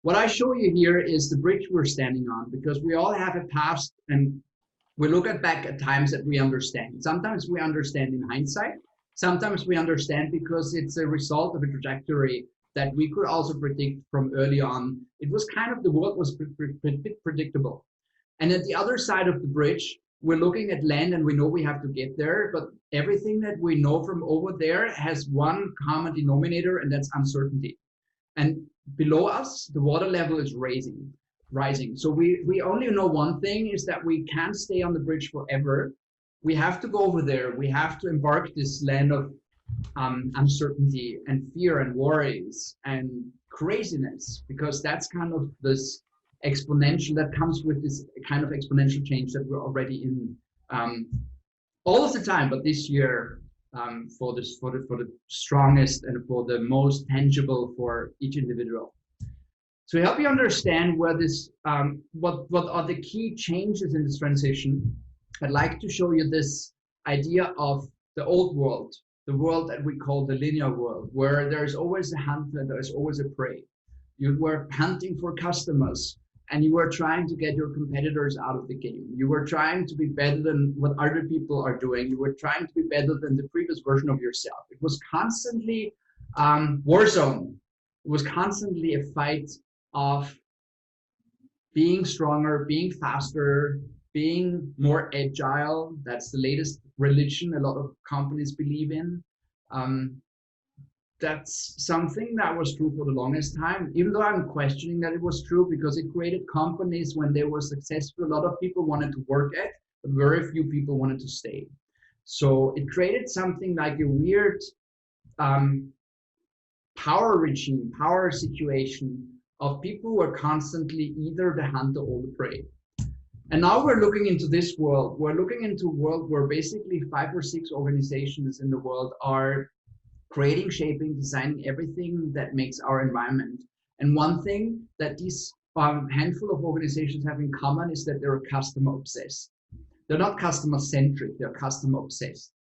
What I show you here is the bridge we're standing on, because we all have a past and we look back at times that we understand. Sometimes we understand in hindsight. Sometimes we understand because it's a result of a trajectory that we could also predict from early on. It was kind of, the world was predictable. And at the other side of the bridge, we're looking at land and we know we have to get there, but everything that we know from over there has one common denominator, and that's uncertainty. And below us, the water level is rising. So we only know one thing, is that we can't stay on the bridge forever. We have to go over there. We have to embark this land of uncertainty and fear and worries and craziness, because that's kind of this exponential that comes with this kind of exponential change that we're already in all of the time, but this year for the strongest and for the most tangible for each individual. To help you understand where this what are the key changes in this transition, I'd like to show you this idea of the old world, the world that we call the linear world, where there's always a hunter, there's always a prey. You were hunting for customers, and you were trying to get your competitors out of the game. You were trying to be better than what other people are doing. You were trying to be better than the previous version of yourself. It was constantly war zone. It was constantly a fight of being stronger, being faster, being more agile. That's the latest religion a lot of companies believe in. That's something that was true for the longest time, even though I'm questioning that it was true, because it created companies when they were successful. A lot of people wanted to work at, but very few people wanted to stay. So it created something like a weird power regime, power situation of people who are constantly either the hunter or the prey. And now we're looking into this world. We're looking into a world where basically 5 or 6 organizations in the world are creating, shaping, designing everything that makes our environment. And one thing that these handful of organizations have in common is that they're customer obsessed. They're not customer centric, they're customer obsessed.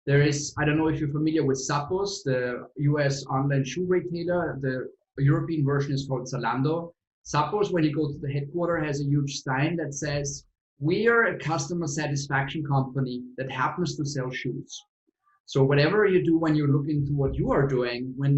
There is, I don't know if you're familiar with Zappos, the US online shoe retailer. The European version is called Zalando. Zappos, when you go to the headquarters, has a huge sign that says, "We are a customer satisfaction company that happens to sell shoes." So whatever you do when you look into what you are doing, when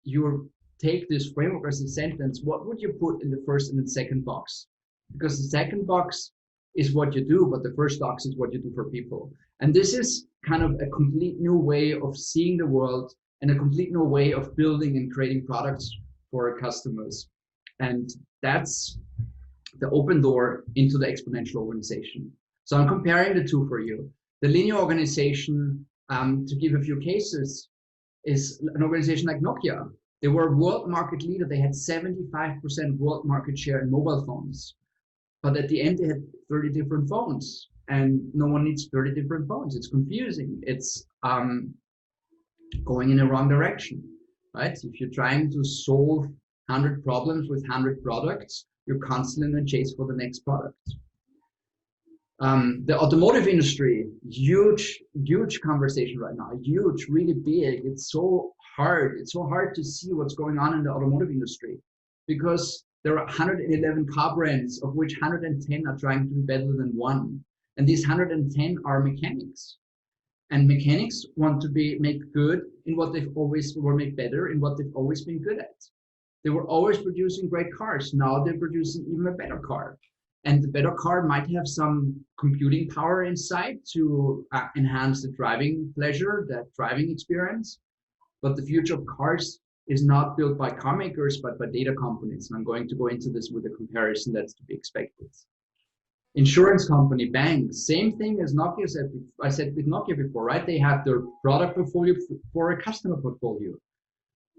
you take this framework as a sentence, what would you put in the first and the second box? Because the second box is what you do, but the first box is what you do for people. And this is kind of a complete new way of seeing the world and a complete new way of building and creating products for our customers. And that's the open door into the exponential organization. So I'm comparing the two for you. The linear organization, to give a few cases, is an organization like Nokia. They were a world market leader. They had 75% world market share in mobile phones. But at the end, they had 30 different phones. And no one needs 30 different phones. It's confusing. It's going in the wrong direction, right? If you're trying to solve 100 problems with 100 products, you're constantly in a chase for the next product. The automotive industry, huge conversation right now, huge, really big. It's so hard. It's so hard to see what's going on in the automotive industry, because there are 111 car brands, of which 110 are trying to be better than one. And these 110 are mechanics. And mechanics want to make good in what they've always, or make better in what they've always been good at. They were always producing great cars. Now they're producing even a better car. And the better car might have some computing power inside to enhance the driving pleasure, that driving experience. But the future of cars is not built by car makers, but by data companies. And I'm going to go into this with a comparison that's to be expected. Insurance company, banks, same thing as Nokia said. I said with Nokia before, right? They have their product portfolio for a customer portfolio.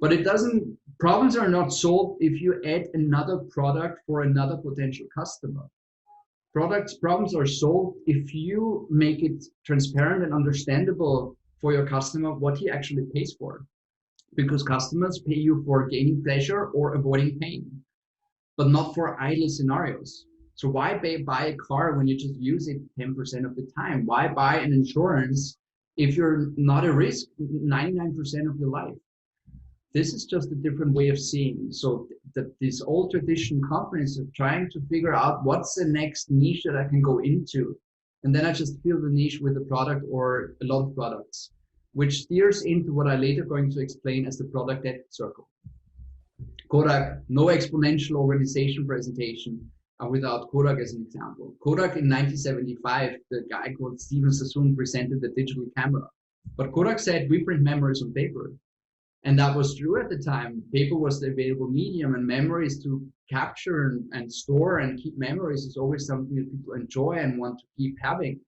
But it doesn't, problems are not solved if you add another product for another potential customer. Problems are solved if you make it transparent and understandable for your customer what he actually pays for. Because customers pay you for gaining pleasure or avoiding pain, but not for idle scenarios. So why buy a car when you just use it 10% of the time? Why buy an insurance if you're not at risk 99% of your life? this is just a different way of seeing. So that these old tradition companies are trying to figure out what's the next niche that I can go into. And then I just fill the niche with a product or a lot of products, which steers into what I later going to explain as the product debt circle. Kodak, no exponential organization presentation without Kodak as an example. Kodak in 1975, the guy called Steven Sassoon presented the digital camera. But Kodak said, we print memories on paper. And that was true at the time. Paper was the available medium, and memories to capture and store and keep memories is always something that people enjoy and want to keep having.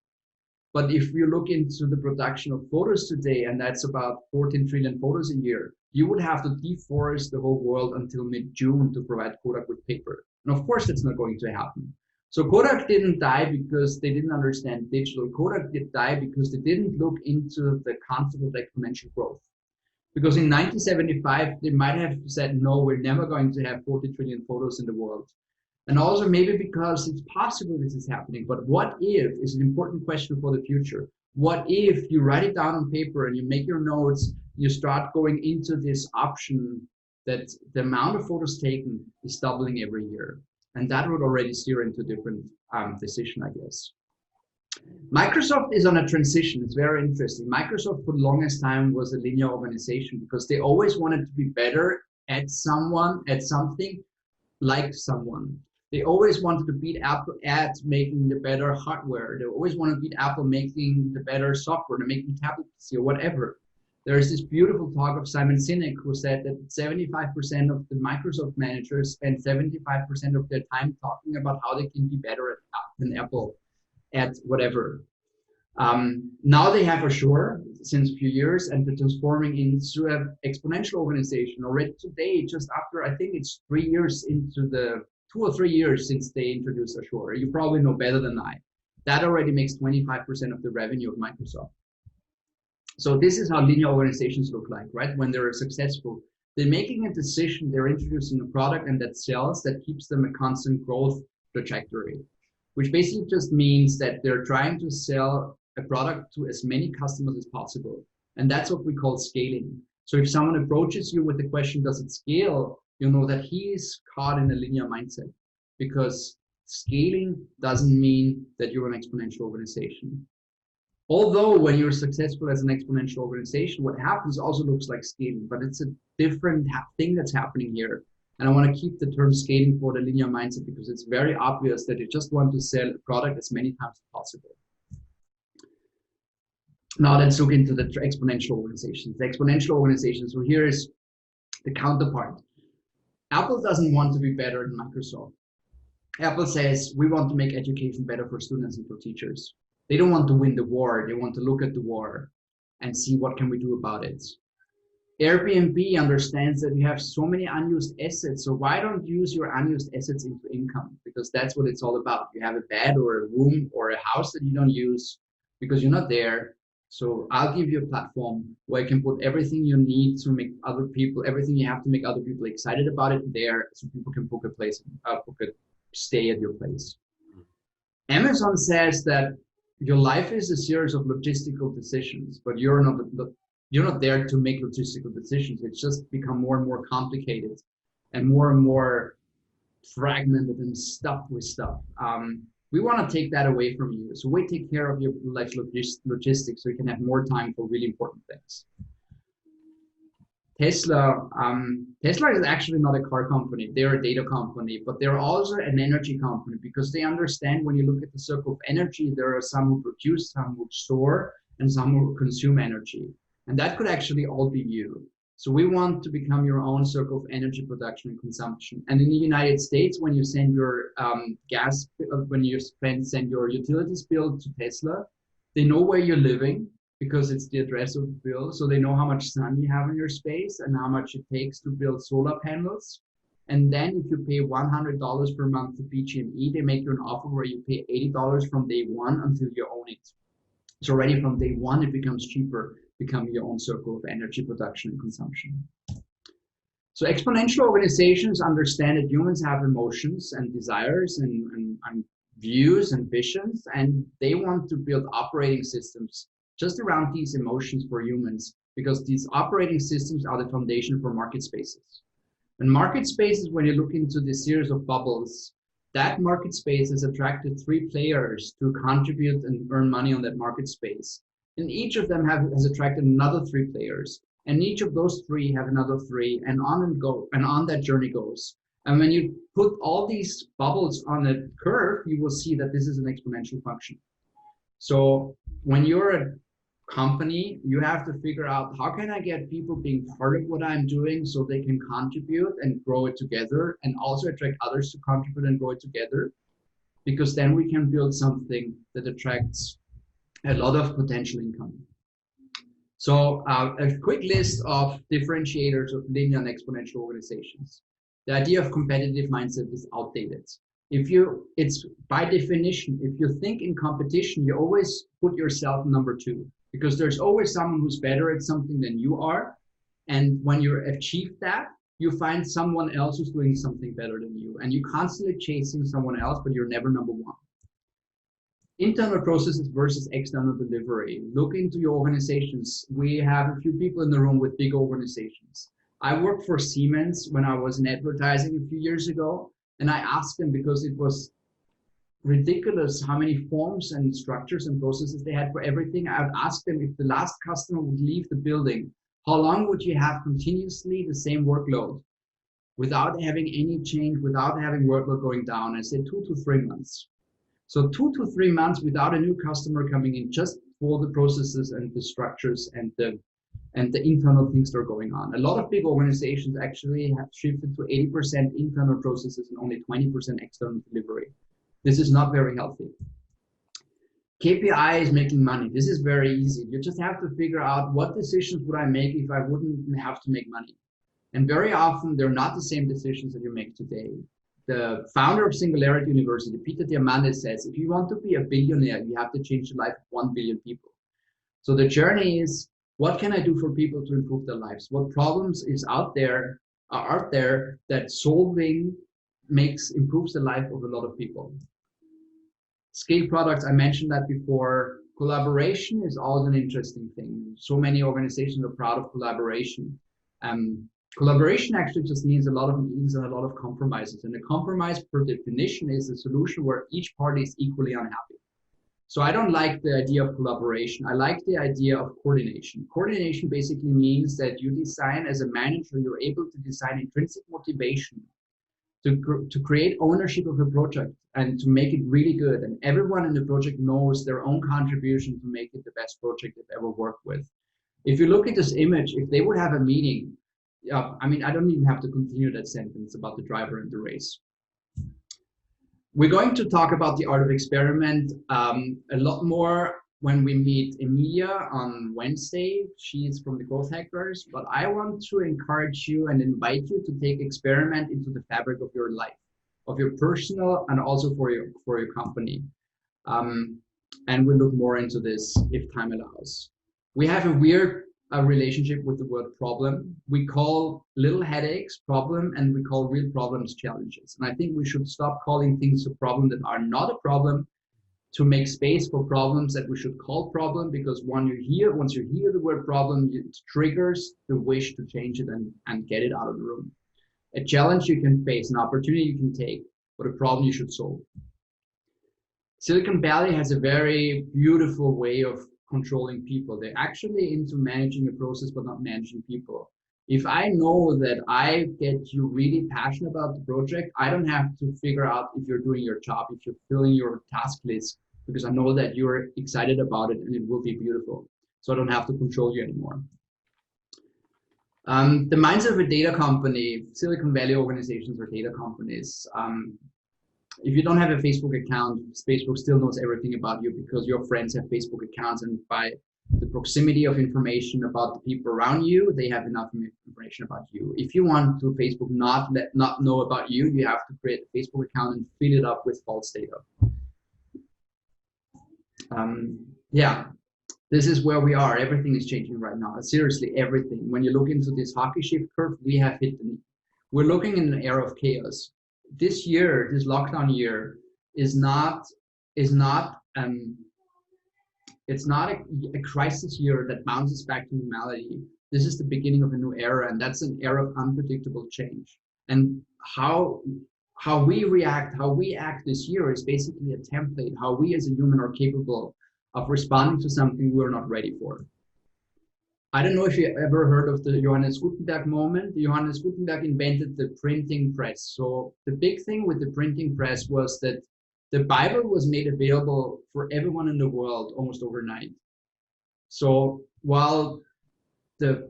But if you look into the production of photos today, and that's about 14 trillion photos a year, you would have to deforest the whole world until mid-June to provide Kodak with paper. And of course, that's not going to happen. So Kodak didn't die because they didn't understand digital. Kodak did die because they didn't look into the concept of exponential growth. Because in 1975, they might have said, no, we're never going to have 40 trillion photos in the world. And also maybe because it's possible this is happening, but what if is an important question for the future. What if you write it down on paper and you make your notes, you start going into this option that the amount of photos taken is doubling every year. And that would already steer into a different decision, I guess. Microsoft is on a transition. It's very interesting. Microsoft for the longest time was a linear organization because they always wanted to be better at something like someone. They always wanted to beat Apple at making the better hardware. They always want to beat Apple making the better software, to making tablets or whatever. There is this beautiful talk of Simon Sinek who said that 75% of the Microsoft managers spend 75% of their time talking about how they can be better than Apple at whatever. Now they have Azure since a few years, and they're transforming into an exponential organization already today, just after, I think it's 3 years into the 2 or 3 years since they introduced Azure. You probably know better than I. That already makes 25% of the revenue of Microsoft. So this is how linear organizations look like, right? When they're successful, they're making a decision, they're introducing a product and that sells, that keeps them a constant growth trajectory, which basically just means that they're trying to sell a product to as many customers as possible. And that's what we call scaling. So if someone approaches you with the question, does it scale? You know that he is caught in a linear mindset, because scaling doesn't mean that you're an exponential organization. Although when you're successful as an exponential organization, what happens also looks like scaling, but it's a different thing that's happening here. And I want to keep the term scaling for the linear mindset because it's very obvious that you just want to sell a product as many times as possible. Now let's look into the exponential organizations. The exponential organizations, so here is the counterpart. Apple doesn't want to be better than Microsoft. Apple says, we want to make education better for students and for teachers. They don't want to win the war. They want to look at the war and see what can we do about it. Airbnb understands that you have so many unused assets. So why don't you use your unused assets into income? Because that's what it's all about. You have a bed or a room or a house that you don't use because you're not there. So I'll give you a platform where you can put everything you need to make other people, everything you have to make other people excited about it there, so people can book a place, book a stay at your place. Amazon says that your life is a series of logistical decisions, but you're not there to make logistical decisions. It's just become more and more complicated and more fragmented and stuffed with stuff. We want to take that away from you. So we take care of your life logistics so you can have more time for really important things. Tesla is actually not a car company. They're a data company, but they're also an energy company because they understand when you look at the circle of energy, there are some who produce, some who store, and some who consume energy. And that could actually all be you. So we want to become your own circle of energy production and consumption. And in the United States, when you send your send your utilities bill to Tesla, they know where you're living because it's the address of the bill. So they know how much sun you have in your space and how much it takes to build solar panels. And then if you pay $100 per month to PG&E, they make you an offer where you pay $80 from day one until you own it. So already from day one, it becomes cheaper, becoming your own circle of energy production and consumption. So exponential organizations understand that humans have emotions and desires and views and visions, and they want to build operating systems just around these emotions for humans because these operating systems are the foundation for market spaces. And market spaces, when you look into the series of bubbles, that market space has attracted 3 players to contribute and earn money on that market space. And each of them has attracted another 3 players. And each of those 3 have another 3, and on that journey goes. And when you put all these bubbles on a curve, you will see that this is an exponential function. So when you're a company, you have to figure out, how can I get people being part of what I'm doing so they can contribute and grow it together, and also attract others to contribute and grow it together, because then we can build something that attracts a lot of potential income. So a quick list of differentiators of linear and exponential organizations. The idea of competitive mindset is outdated. It's by definition, if you think in competition, you always put yourself number 2, because there's always someone who's better at something than you are. And when you achieve that, you find someone else who's doing something better than you. And you're constantly chasing someone else, but you're never number 1. Internal processes versus external delivery. Look into your organizations. We have a few people in the room with big organizations. I worked for Siemens when I was in advertising a few years ago, and I asked them, because it was ridiculous how many forms and structures and processes they had for everything. I would ask them, if the last customer would leave the building, how long would you have continuously the same workload without having any change, without having workload going down? I said 2 to 3 months. So 2 to 3 months without a new customer coming in, just for the processes and the structures and the internal things that are going on. A lot of big organizations actually have shifted to 80% internal processes and only 20% external delivery. This is not very healthy. KPI is making money. This is very easy. You just have to figure out, what decisions would I make if I wouldn't have to make money? And very often they're not the same decisions that you make today. The founder of Singularity University, Peter Diamandis, says, if you want to be a billionaire, you have to change the life of 1 billion people. So the journey is, what can I do for people to improve their lives? What problems are out there that solving improves the life of a lot of people? Scale products, I mentioned that before. Collaboration is always an interesting thing. So many organizations are proud of collaboration. Collaboration actually just means a lot of meetings and a lot of compromises. And a compromise, per definition, is a solution where each party is equally unhappy. So I don't like the idea of collaboration. I like the idea of coordination. Coordination basically means that you design, as a manager, you're able to design intrinsic motivation to create ownership of a project and to make it really good. And everyone in the project knows their own contribution to make it the best project they've ever worked with. If you look at this image, if they would have a meeting, I mean, I don't even have to continue that sentence about the driver and the race. We're going to talk about the art of experiment a lot more when we meet Emilia on Wednesday. She's from the Growth Hackers, but I want to encourage you and invite you to take experiment into the fabric of your life, of your personal and also for your company. And we'll look more into this if time allows. We have a weird relationship with the word problem. We call little headaches problem, and we call real problems challenges. And I think we should stop calling things a problem that are not a problem, to make space for problems that we should call problem, because once you hear the word problem, it triggers the wish to change it and get it out of the room. A challenge you can face, an opportunity you can take, but a problem you should solve. Silicon Valley has a very beautiful way of controlling people. They're actually into managing a process, but not managing people. If I know that I get you really passionate about the project, I don't have to figure out if you're doing your job, if you're filling your task list, because I know that you're excited about it and it will be beautiful. So I don't have to control you anymore. The mindset of a data company, Silicon Valley organizations are data companies. If you don't have a Facebook account, Facebook still knows everything about you because your friends have Facebook accounts, and by the proximity of information about the people around you, they have enough information about you. If you want to Facebook not know about you, you have to create a Facebook account and fill it up with false data. Yeah, this is where we are. Everything is changing right now. Seriously, everything. When you look into this hockey stick curve, we have hit we're looking in an era of chaos. This year, this lockdown year, is not it's not a crisis year that bounces back to normality. This is the beginning of a new era, and that's an era of unpredictable change. And how we react, how we act this year is basically a template, how we as a human are capable of responding to something we're not ready for. I don't know if you ever heard of the Johannes Gutenberg moment. Johannes Gutenberg invented the printing press. So the big thing with the printing press was that the Bible was made available for everyone in the world almost overnight. So while the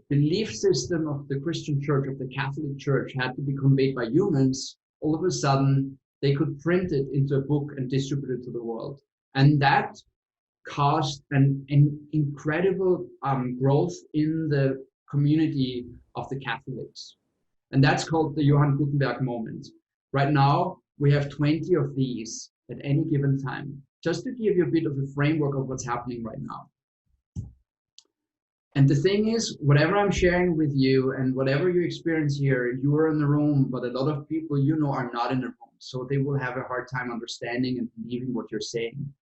belief system of the Christian church, of the Catholic Church, had to be conveyed by humans, all of a sudden they could print it into a book and distribute it to the world. And that caused an incredible growth in the community of the Catholics. And that's called the Johann Gutenberg moment. Right now, we have 20 of these at any given time, just to give you a bit of a framework of what's happening right now. And the thing is, whatever I'm sharing with you and whatever you experience here, you are in the room, but a lot of people you know are not in the room. So they will have a hard time understanding and believing what you're saying.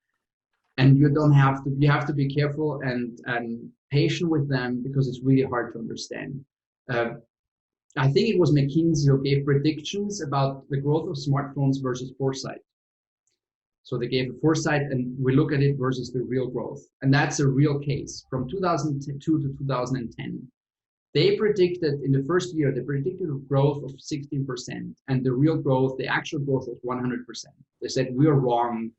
And you have to be careful and patient with them, because it's really hard to understand. I think it was McKinsey who gave predictions about the growth of smartphones versus foresight. So they gave a foresight, and we look at it versus the real growth. And that's a real case. From 2002 to 2010, they predicted in the first year, they predicted a growth of 16%. And the real growth, the actual growth was 100%. They said, we are wrong.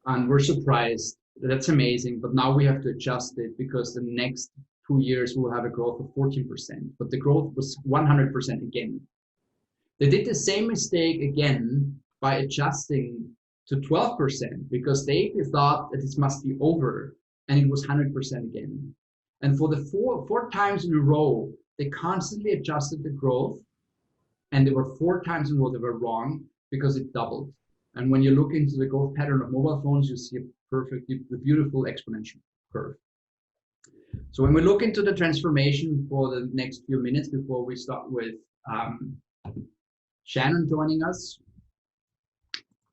And we're surprised. That's amazing. But now we have to adjust it, because the next 2 years we'll have a growth of 14%. But the growth was 100% again. They did the same mistake again by adjusting to 12%, because they thought that this must be over, and it was 100% again. And for the four times in a row, they constantly adjusted the growth, and they were 4 times in a row they were wrong, because it doubled. And when you look into the growth pattern of mobile phones, you see a beautiful exponential curve. So when we look into the transformation for the next few minutes before we start with Shannon joining us,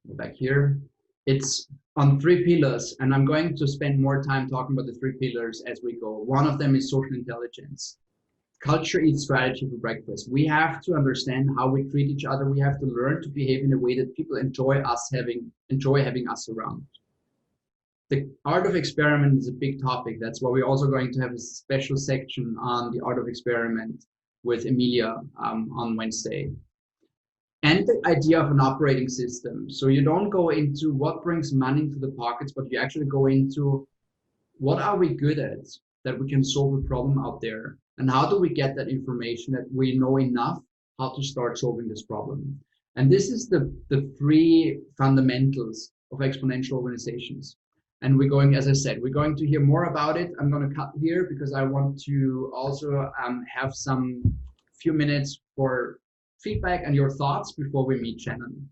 go back here, it's on 3 pillars, and I'm going to spend more time talking about the 3 pillars as we go. One of them is social intelligence. Culture eats strategy for breakfast. We have to understand how we treat each other. We have to learn to behave in a way that people enjoy having us around. The art of experiment is a big topic. That's why we're also going to have a special section on the art of experiment with Emilia on Wednesday. And the idea of an operating system. So you don't go into what brings money to the pockets, but you actually go into what are we good at that we can solve a problem out there. And how do we get that information that we know enough how to start solving this problem? And this is the 3 fundamentals of exponential organizations. And we're going, as I said, we're going to hear more about it. I'm going to cut here because I want to also have some few minutes for feedback and your thoughts before we meet Shannon.